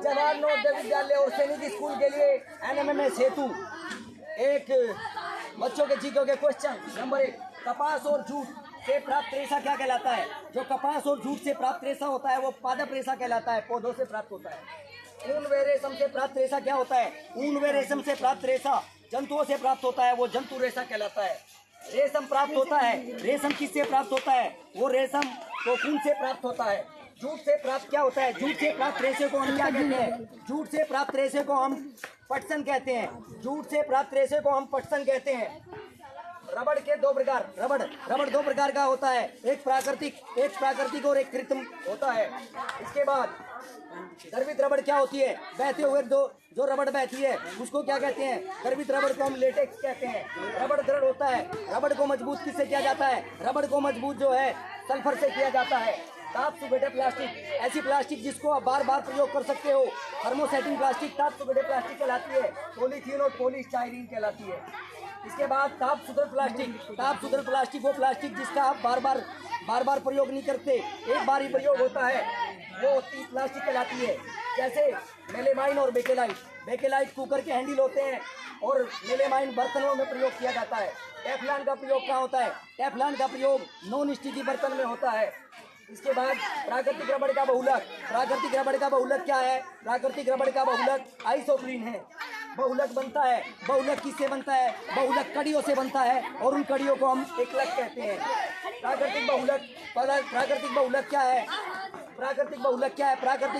जवाहर नवोदय विद्यालय और सैनिक स्कूल के लिए NMMS हेतु एक बच्चों के जीके के क्वेश्चन नंबर 1, कपास और जूट से प्राप्त रेशा क्या कहलाता है? जो कपास और जूट से प्राप्त रेशा होता है वो पादप रेशा कहलाता है, पौधों से प्राप्त होता है। ऊन व रेशम से प्राप्त रेशा क्या होता है? ऊन व रेशम से प्राप्त रेशा जंतुओं से प्राप्त होता है, वो जंतु रेशा कहलाता है। रेशम प्राप्त होता है, रेशम किससे प्राप्त होता है? वो रेशम कोकून से प्राप्त होता है। जूट से प्राप्त क्या होता है? जूट से प्राप्त रेशे को हम क्या कहते हैं? जूट से प्राप्त रेशे को हम पटसन कहते हैं। जूट से प्राप्त रेशे को हम पटसन कहते हैं। रबड़ के दो प्रकार, रबड़ दो प्रकार का होता है, एक प्राकृतिक और एक कृत्रिम होता है। इसके बाद द्रवित रबड़ क्या होती है? बहते हुए जो रबड़ बहती है उसको क्या कहते हैं? द्रवित रबड़ को हम लेटेक्स कहते हैं। रबड़ दृढ़ होता है। रबड़ को मजबूत किससे किया जाता है? रबड़ को मजबूत जो है सल्फर से किया जाता है। ताप सुगढ़े प्लास्टिक, ऐसी प्लास्टिक जिसको आप बार बार प्रयोग कर सकते हो, थर्मोसेटिंग प्लास्टिक ताप सुगढ़े प्लास्टिक कहलाती है। पॉलीथीन और पॉलीस्टाइरीन कहलाती है। इसके बाद ताप सुधर प्लास्टिक वो प्लास्टिक जिसका आप बार बार प्रयोग नहीं करते, एक बार ही प्रयोग होता है, वो प्लास्टिक कहलाती है। जैसे मेलेमाइन और बेकेलाइट कुकर के हैंडल होते हैं और मेलेमाइन बर्तनों में प्रयोग किया जाता है। टेफलॉन का प्रयोग कहाँ होता है? टेफलॉन का प्रयोग नॉन स्टिकी बर्तन में होता है। इसके बाद प्राकृतिक रबड़ का बहुलक क्या है? प्राकृतिक रबड़ का बहुलक आइसोप्रीन है। बहुलक बनता है, बहुलक किससे बनता है? बहुलक कड़ियों से बनता है और उन कड़ियों को हम एकलक कहते हैं। प्राकृतिक बहुलक क्या है? प्राकृतिक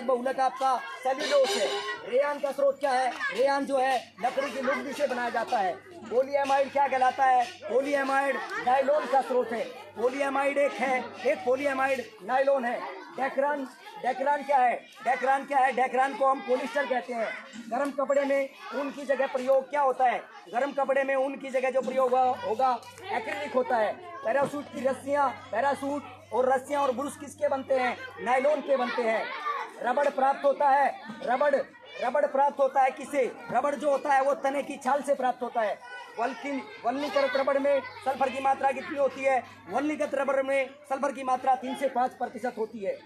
बहुलक आपका सेल्यूलोस है। रेयान का स्रोत क्या है? रेयान जो है लकड़ी की लुगदी से बनाया जाता है। पॉलीएमाइड क्या कहलाता है? पॉलीएमाइड नायलॉन का स्रोत है। पॉलीएमाइड एक पॉलीएमाइड नायलॉन है। डेक्रान क्या है? डेक्रान को हम पॉलिस्टर कहते हैं। गर्म कपड़े में ऊन की जगह प्रयोग क्या होता है? गर्म कपड़े में ऊन की जगह जो प्रयोग होगा एक्रिलिक होता है। पैरासूट और रस्सियां और ब्रूस किसके बनते हैं? नायलॉन के बनते हैं। रबड़ प्राप्त होता है किससे? रबड़ जो होता है वो तने की छाल से प्राप्त होता है। वल्लीकृत रबड़ में सल्फर की मात्रा कितनी होती है? वल्लीकृत रबड़ में सल्फर की मात्रा 3 से 5% होती है।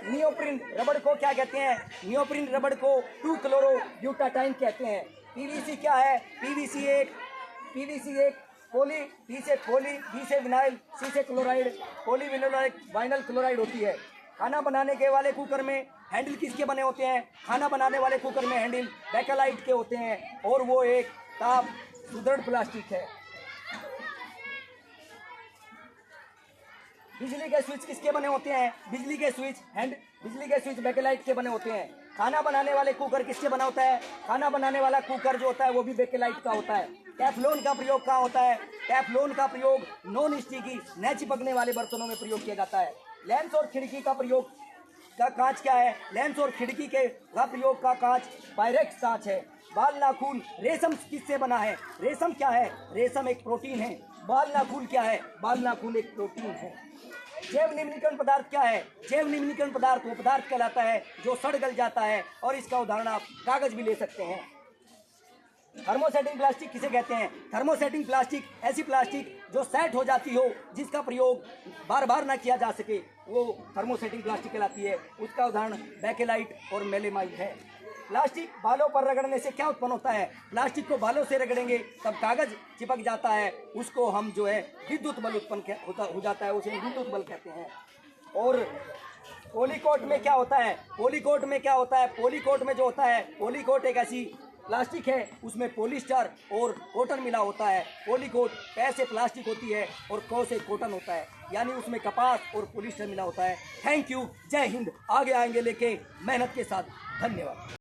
नियोप्रिन रबड़ को क्या कहते हैं? नियोप्रिन रबड़ को 2-क्लोरोब्यूटाडाइन कहते हैं। पीवीसी क्या है? पीवीसी एक पॉली, पी से पॉली, बी से विनाइल, सी से क्लोराइड, पॉलीविनाइल क्लोराइड होती है। खाना बनाने के वाले कुकर में हैंडल किसके बने होते हैं? खाना बनाने वाले कुकर में हैंडल बेकेलाइट के होते हैं और वो एक ताप सुदृढ़ प्लास्टिक है। बिजली के स्विच किसके बने होते हैं? बिजली के स्विच बेकेलाइट के बने होते हैं। खाना बनाने वाले कुकर किसके बना होता है? खाना बनाने वाला कुकर जो होता है वो भी बेकेलाइट का होता है। टेफ्लॉन का प्रयोग कहाँ होता है? टेफ्लॉन का प्रयोग नॉन स्टिकी न चिपकने वाले बर्तनों में प्रयोग किया जाता है। लेंस और खिड़की का प्रयोग का कांच क्या है? लेंस और खिड़की के का प्रयोग का कांच पायरेक्स कांच है। बाल नाखून रेशम किससे बना है? रेशम क्या है? रेशम एक प्रोटीन है। बाल नाखून क्या है? बाल नाखून एक प्रोटीन है। जैव निम्नीकरण पदार्थ क्या है? जैव निम्नीकरण पदार्थ वो पदार्थ कहलाता है जो सड़ गल जाता है और इसका उदाहरण आप कागज भी ले सकते हैं। थर्मोसेटिंग प्लास्टिक किसे कहते हैं? थर्मोसेटिंग प्लास्टिक ऐसी प्लास्टिक जो सेट हो जाती हो, जिसका प्रयोग बार बार ना किया जा सके, वो थर्मोसेटिंग प्लास्टिक कहलाती है। उसका उदाहरण बेकेलाइट और मेलेमाइट है। प्लास्टिक बालों पर रगड़ने से क्या उत्पन्न होता है? प्लास्टिक को बालों से रगड़ेंगे तब कागज चिपक जाता है, उसको हम जो है विद्युत बल उत्पन्न हो जाता है, उसे विद्युत बल कहते हैं। और पॉलीकोट में क्या होता है? पॉलीकोट में जो होता है, पॉलीकोट एक ऐसी प्लास्टिक है, उसमें पॉलिस्टर और कॉटन मिला होता है। पॉलीकोट पै से प्लास्टिक होती है और क से कॉटन होता है, यानी उसमें कपास और पॉलिस्टर मिला होता है। थैंक यू, जय हिंद। आगे आएंगे लेके मेहनत के साथ। धन्यवाद।